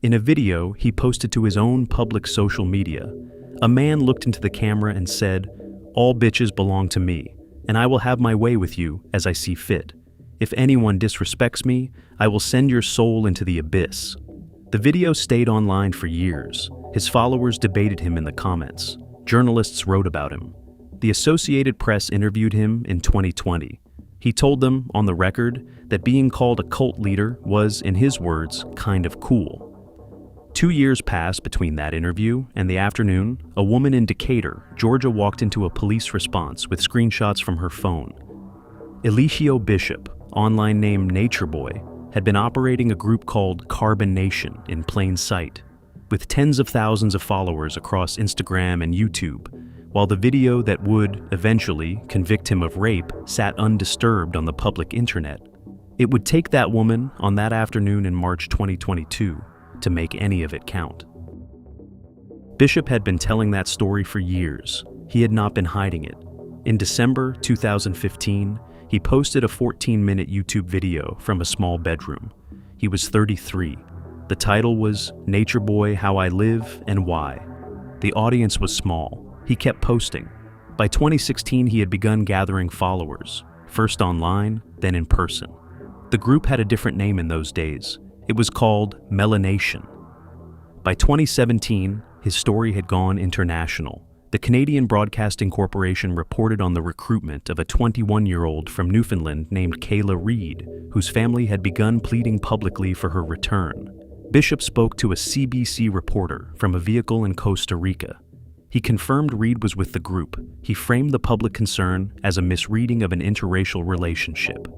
In a video he posted to his own public social media, a man looked into the camera and said, "All bitches belong to me, and I will have my way with you as I see fit. If anyone disrespects me, I will send your soul into the abyss." The video stayed online for years. His followers debated him in the comments. Journalists wrote about him. The Associated Press interviewed him in 2020. He told them, on the record, that being called a cult leader was, in his words, kind of cool. 2 years passed between that interview and the afternoon a woman in Decatur, Georgia walked into a police response with screenshots from her phone. Eligio Bishop, online name NatureBoy, had been operating a group called Carbon Nation in plain sight, with tens of thousands of followers across Instagram and YouTube, while the video that would, eventually, convict him of rape sat undisturbed on the public internet. It would take that woman, on that afternoon in March 2022, to make any of it count. Bishop had been telling that story for years. He had not been hiding it. In December 2015, he posted a 14-minute YouTube video from a small bedroom. He was 33. The title was NatureBoy: How I Live and Why. The audience was small. He kept posting. By 2016, he had begun gathering followers, first online, then in person. The group had a different name in those days. It was called Melanation. By 2017, his story had gone international. The Canadian Broadcasting Corporation reported on the recruitment of a 21-year-old from Newfoundland named Kayla Reed, whose family had begun pleading publicly for her return. Bishop spoke to a CBC reporter from a vehicle in Costa Rica. He confirmed Reed was with the group. He framed the public concern as a misreading of an interracial relationship.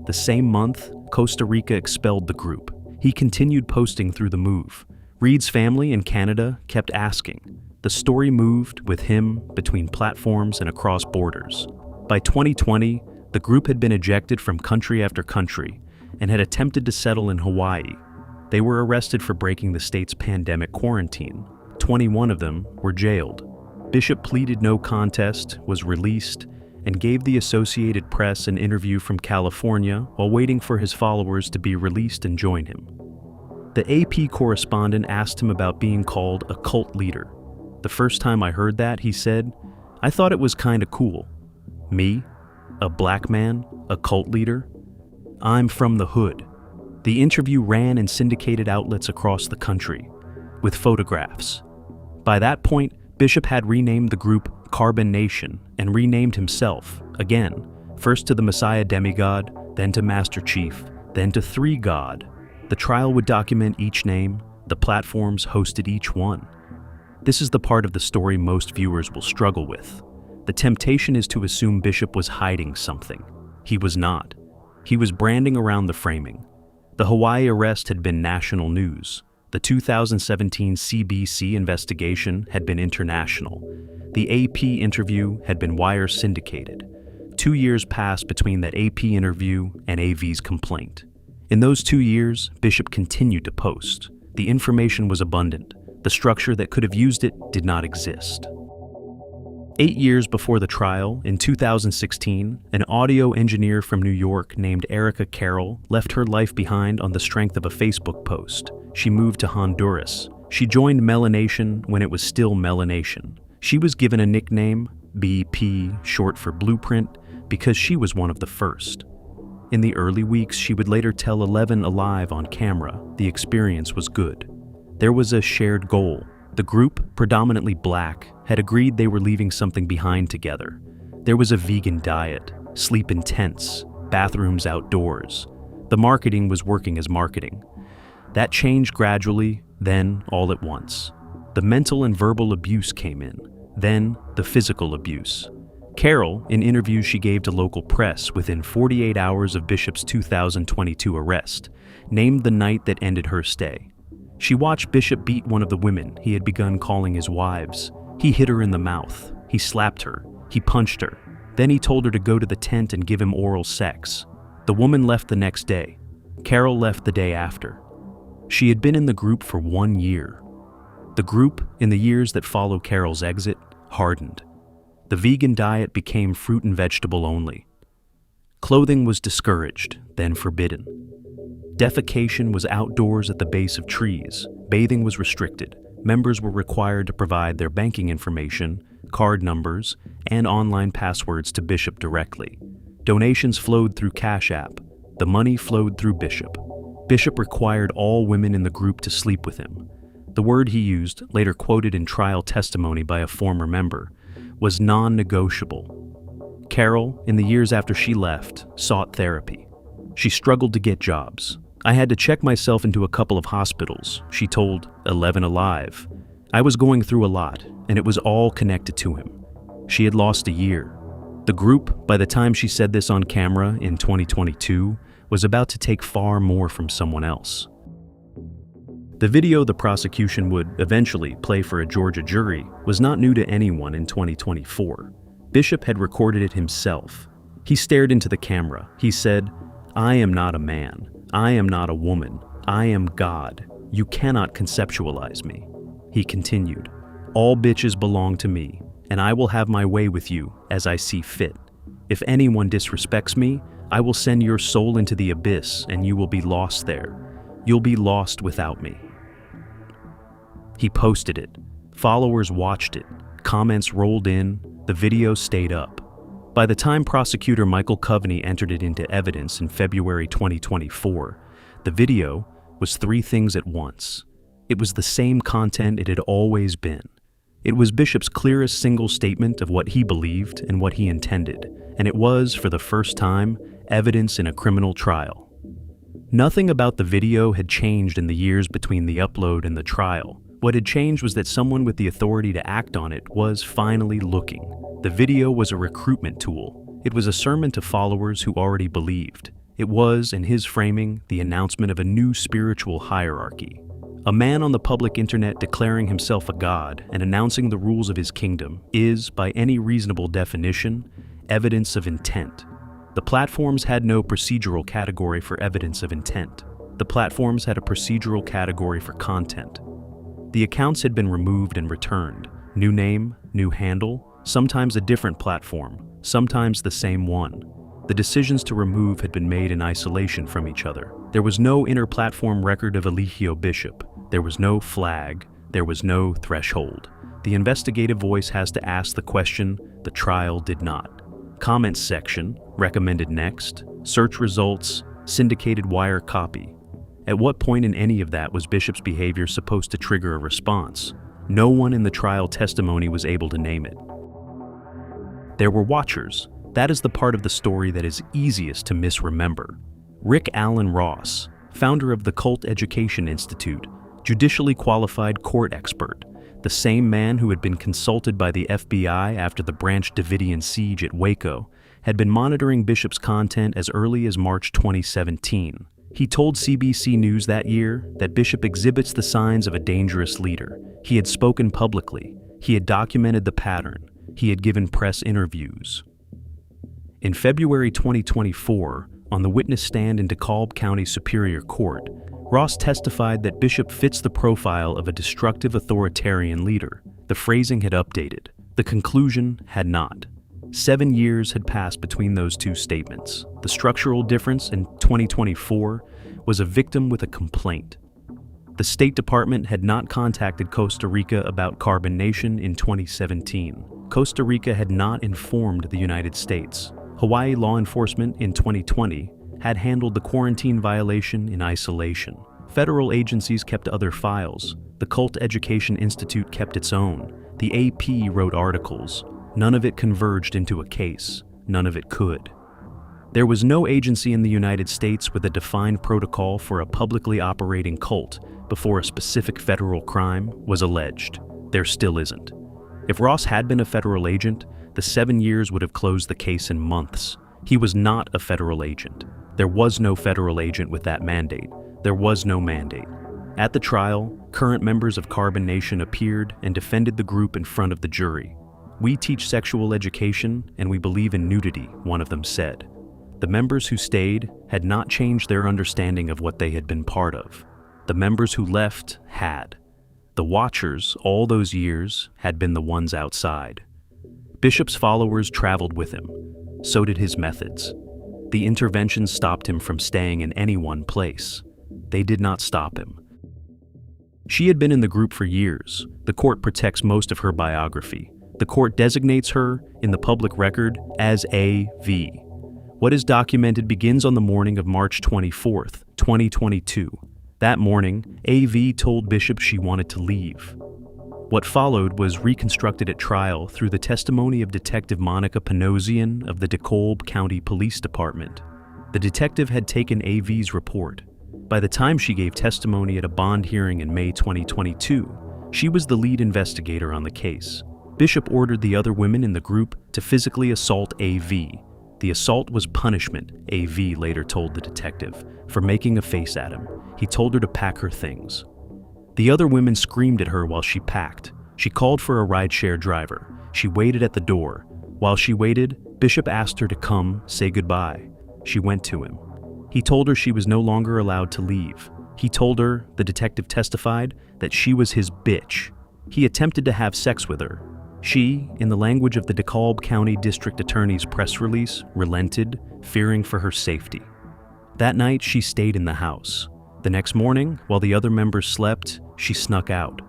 The same month, Costa Rica expelled the group. He continued posting through the move. Reed's family in Canada kept asking. The story moved with him between platforms and across borders. By 2020, the group had been ejected from country after country and had attempted to settle in Hawaii. They were arrested for breaking the state's pandemic quarantine. 21 of them were jailed. Bishop pleaded no contest, was released, and gave the Associated Press an interview from California while waiting for his followers to be released and join him. The AP correspondent asked him about being called a cult leader. The first time I heard that, he said, "I thought it was kinda cool. Me? A black man? A cult leader? I'm from the hood." The interview ran in syndicated outlets across the country, with photographs. By that point, Bishop had renamed the group Carbon Nation and renamed himself, again, first to the Messiah demigod, then to Master Chief, then to Three God. The trial would document each name, the platforms hosted each one. This is the part of the story most viewers will struggle with. The temptation is to assume Bishop was hiding something. He was not. He was branding around the framing. The Hawaii arrest had been national news. The 2017 CBC investigation had been international. The AP interview had been wire syndicated. 2 years passed between that AP interview and AV's complaint. In those 2 years, Bishop continued to post. The information was abundant. The structure that could have used it did not exist. 8 years before the trial, in 2016, an audio engineer from New York named Erikka Carroll left her life behind on the strength of a Facebook post. She moved to Honduras. She joined Melanation when it was still Melanation. She was given a nickname, BP, short for Blueprint, because she was one of the first. In the early weeks, she would later tell 11 Alive on camera the experience was good. There was a shared goal. The group, predominantly black, had agreed they were leaving something behind together. There was a vegan diet, sleep in tents, bathrooms outdoors. The marketing was working as marketing. That changed gradually, then all at once. The mental and verbal abuse came in, then the physical abuse. Carroll, in interviews she gave to local press within 48 hours of Bishop's 2022 arrest, named the night that ended her stay. She watched Bishop beat one of the women he had begun calling his wives. He hit her in the mouth. He slapped her. He punched her. Then he told her to go to the tent and give him oral sex. The woman left the next day. Carroll left the day after. She had been in the group for 1 year. The group, in the years that followed Carroll's exit, hardened. The vegan diet became fruit and vegetable only. Clothing was discouraged, then forbidden. Defecation was outdoors at the base of trees. Bathing was restricted. Members were required to provide their banking information, card numbers, and online passwords to Bishop directly. Donations flowed through Cash App. The money flowed through Bishop. Bishop required all women in the group to sleep with him. The word he used, later quoted in trial testimony by a former member, was non-negotiable. Carroll, in the years after she left, sought therapy. She struggled to get jobs. "I had to check myself into a couple of hospitals," she told 11 Alive. "I was going through a lot, and it was all connected to him." She had lost a year. The group, by the time she said this on camera in 2022, was about to take far more from someone else. The video the prosecution would eventually play for a Georgia jury was not new to anyone in 2024. Bishop had recorded it himself. He stared into the camera. He said, "I am not a man. I am not a woman. I am God. You cannot conceptualize me." He continued, "All bitches belong to me, and I will have my way with you as I see fit. If anyone disrespects me, I will send your soul into the abyss and you will be lost there. You'll be lost without me." He posted it. Followers watched it. Comments rolled in. The video stayed up. By the time prosecutor Michael Coveney entered it into evidence in February 2024, the video was three things at once. It was the same content it had always been. It was Bishop's clearest single statement of what he believed and what he intended, and it was, for the first time, evidence in a criminal trial. Nothing about the video had changed in the years between the upload and the trial. What had changed was that someone with the authority to act on it was finally looking. The video was a recruitment tool. It was a sermon to followers who already believed. It was, in his framing, the announcement of a new spiritual hierarchy. A man on the public internet declaring himself a god and announcing the rules of his kingdom is, by any reasonable definition, evidence of intent. The platforms had no procedural category for evidence of intent. The platforms had a procedural category for content. The accounts had been removed and returned. New name, new handle, sometimes a different platform, sometimes the same one. The decisions to remove had been made in isolation from each other. There was no inter-platform record of Eligio Bishop. There was no flag. There was no threshold. The investigative voice has to ask the question, the trial did not. Comments section, recommended next, search results, syndicated wire copy. At what point in any of that was Bishop's behavior supposed to trigger a response? No one in the trial testimony was able to name it. There were watchers. That is the part of the story that is easiest to misremember. Rick Allen Ross, founder of the Cult Education Institute, judicially qualified court expert, the same man who had been consulted by the FBI after the Branch Davidian siege at Waco, had been monitoring Bishop's content as early as March 2017. He told CBC News that year that Bishop exhibits the signs of a dangerous leader. He had spoken publicly. He had documented the pattern. He had given press interviews. In February 2024, on the witness stand in DeKalb County Superior Court, Ross testified that Bishop fits the profile of a destructive authoritarian leader. The phrasing had updated. The conclusion had not. 7 years had passed between those two statements. The structural difference in 2024 was a victim with a complaint. The State Department had not contacted Costa Rica about Carbon Nation in 2017. Costa Rica had not informed the United States. Hawaii law enforcement in 2020 had handled the quarantine violation in isolation. Federal agencies kept other files. The Cult Education Institute kept its own. The AP wrote articles. None of it converged into a case. None of it could. There was no agency in the United States with a defined protocol for a publicly operating cult before a specific federal crime was alleged. There still isn't. If Ross had been a federal agent, the 7 years would have closed the case in months. He was not a federal agent. There was no federal agent with that mandate. There was no mandate. At the trial, current members of Carbon Nation appeared and defended the group in front of the jury. "We teach sexual education and we believe in nudity," one of them said. The members who stayed had not changed their understanding of what they had been part of. The members who left had. The watchers, all those years, had been the ones outside. Bishop's followers traveled with him. So did his methods. The intervention stopped him from staying in any one place. They did not stop him. She had been in the group for years. The court protects most of her biography. The court designates her, in the public record, as A.V. What is documented begins on the morning of March 24th, 2022. That morning, A.V. told Bishop she wanted to leave. What followed was reconstructed at trial through the testimony of Detective Monica Panosian of the DeKalb County Police Department. The detective had taken A.V.'s report. By the time she gave testimony at a bond hearing in May 2022, she was the lead investigator on the case. Bishop ordered the other women in the group to physically assault A.V. The assault was punishment, A.V. later told the detective, for making a face at him. He told her to pack her things. The other women screamed at her while she packed. She called for a rideshare driver. She waited at the door. While she waited, Bishop asked her to come, say goodbye. She went to him. He told her she was no longer allowed to leave. He told her, the detective testified, that she was his bitch. He attempted to have sex with her. She, in the language of the DeKalb County District Attorney's press release, relented, fearing for her safety. That night, she stayed in the house. The next morning, while the other members slept, she snuck out.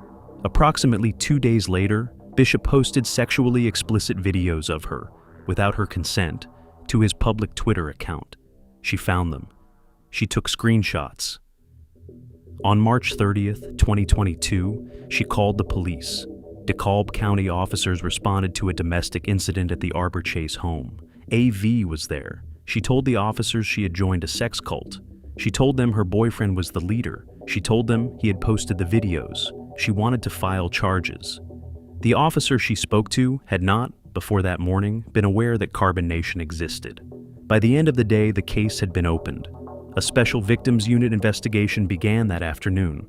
Approximately 2 days later, Bishop posted sexually explicit videos of her, without her consent, to his public Twitter account. She found them. She took screenshots. On March 30th, 2022, she called the police. DeKalb County officers responded to a domestic incident at the Arbor Chase home. A.V. was there. She told the officers she had joined a sex cult. She told them her boyfriend was the leader. She told them he had posted the videos. She wanted to file charges. The officer she spoke to had not, before that morning, been aware that Carbon Nation existed. By the end of the day, the case had been opened. A special victims unit investigation began that afternoon.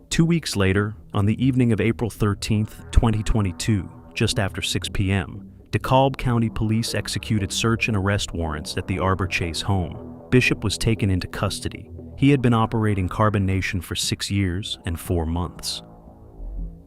2 weeks later, on the evening of April 13th, 2022, just after 6 p.m., DeKalb County Police executed search and arrest warrants at the Arbor Chase home. Bishop was taken into custody. He had been operating Carbon Nation for 6 years and 4 months.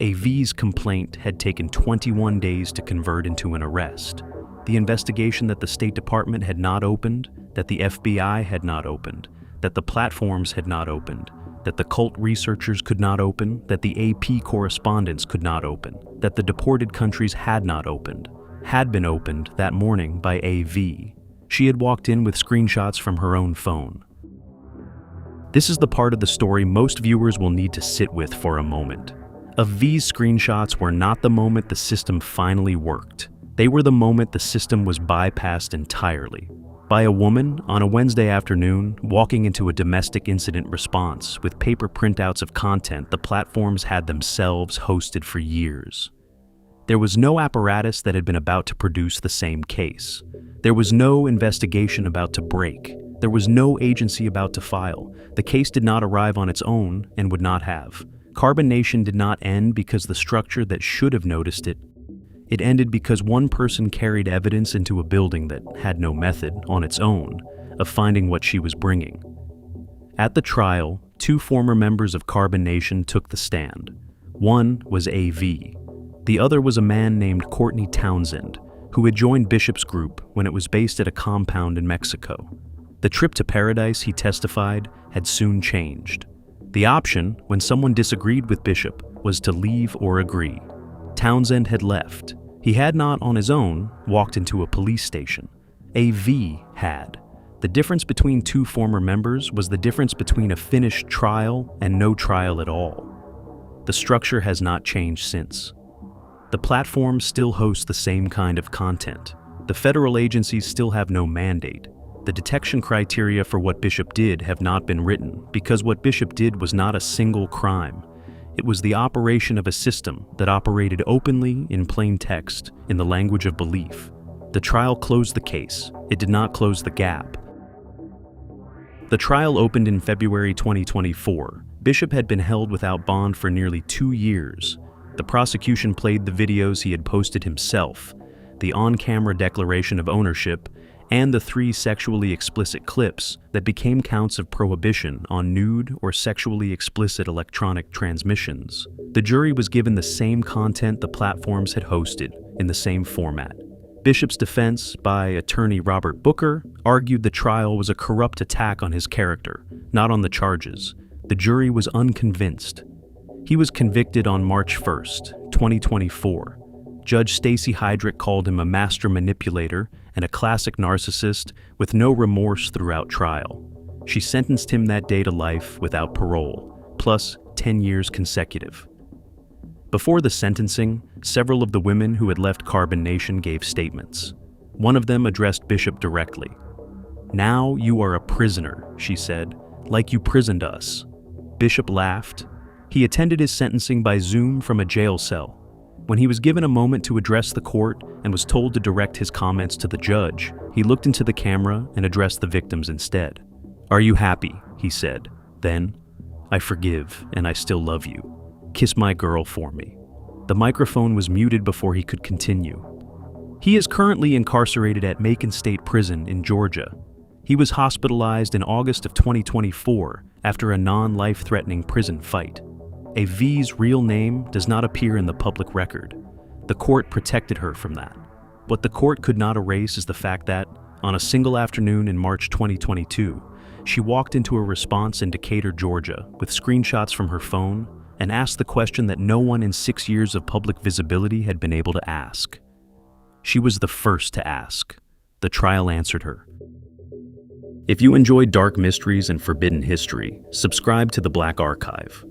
A.V.'s complaint had taken 21 days to convert into an arrest. The investigation that the State Department had not opened, that the FBI had not opened, that the platforms had not opened, that the cult researchers could not open, that the AP correspondents could not open, that the deported countries had not opened, had been opened that morning by A.V. She had walked in with screenshots from her own phone. This is the part of the story most viewers will need to sit with for a moment. A.V.'s screenshots were not the moment the system finally worked. They were the moment the system was bypassed entirely. By a woman on a Wednesday afternoon walking into a domestic incident response with paper printouts of content the platforms had themselves hosted for years. There was no apparatus that had been about to produce the same case. There was no investigation about to break. There was no agency about to file. The case did not arrive on its own and would not have. Carbon Nation did not end because the structure that should have noticed it. It ended because one person carried evidence into a building that had no method, on its own, of finding what she was bringing. At the trial, 2 former members of Carbon Nation took the stand. One was A.V. The other was a man named Courtney Townsend, who had joined Bishop's group when it was based at a compound in Mexico. The trip to paradise, he testified, had soon changed. The option, when someone disagreed with Bishop, was to leave or agree. Townsend had left. He had not, on his own, walked into a police station. A.V. had. The difference between 2 former members was the difference between a finished trial and no trial at all. The structure has not changed since. The platforms still host the same kind of content. The federal agencies still have no mandate. The detection criteria for what Bishop did have not been written because what Bishop did was not a single crime. It was the operation of a system that operated openly in plain text in the language of belief. The trial closed the case. It did not close the gap. The trial opened in February 2024. Bishop had been held without bond for nearly 2 years. The prosecution played the videos he had posted himself, the on-camera declaration of ownership, and the 3 sexually explicit clips that became counts of prohibition on nude or sexually explicit electronic transmissions. The jury was given the same content the platforms had hosted, in the same format. Bishop's defense, by attorney Robert Booker, argued the trial was a corrupt attack on his character, not on the charges. the jury was unconvinced. He was convicted on March 1st, 2024. Judge Stacey Hydrick called him a master manipulator and a classic narcissist with no remorse throughout trial. She sentenced him that day to life without parole, plus 10 years consecutive. Before the sentencing, several of the women who had left Carbon Nation gave statements. One of them addressed Bishop directly. "Now you are a prisoner," she said, "like you prisoned us." Bishop laughed. He attended his sentencing by Zoom from a jail cell. When he was given a moment to address the court and was told to direct his comments to the judge, he looked into the camera and addressed the victims instead. "Are you happy?" he said. Then, "I forgive and I still love you. Kiss my girl for me." The microphone was muted before he could continue. He is currently incarcerated at Macon State Prison in Georgia. He was hospitalized in August of 2024 after a non-life-threatening prison fight. A V's real name does not appear in the public record. The court protected her from that. What the court could not erase is the fact that, on a single afternoon in March 2022, she walked into a response in Decatur, Georgia, with screenshots from her phone and asked the question that no one in 6 years of public visibility had been able to ask. She was the first to ask. The trial answered her. If you enjoy dark mysteries and forbidden history, subscribe to the Black Archive.